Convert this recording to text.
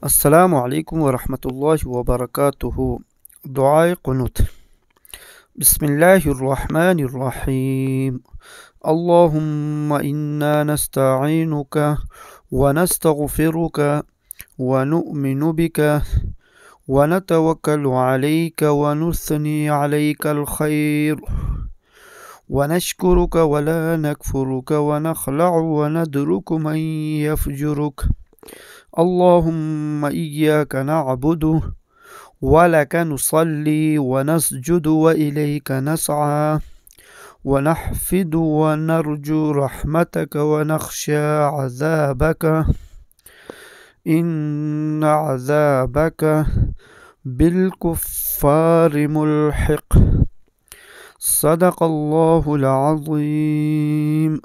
السلام عليكم ورحمة الله وبركاته. دعاء قنوت. بسم الله الرحمن الرحيم. اللهم إنا نستعينك ونستغفرك ونؤمن بك ونتوكل عليك ونثني عليك الخير ونشكرك ولا نكفرك ونخلع وندرك من يفجرك. اللهم إياك نعبد ولك نصلي ونسجد وإليك نسعى ونحفد ونرجو رحمتك ونخشى عذابك. إن عذابك بالكفار ملحق. صدق الله العظيم.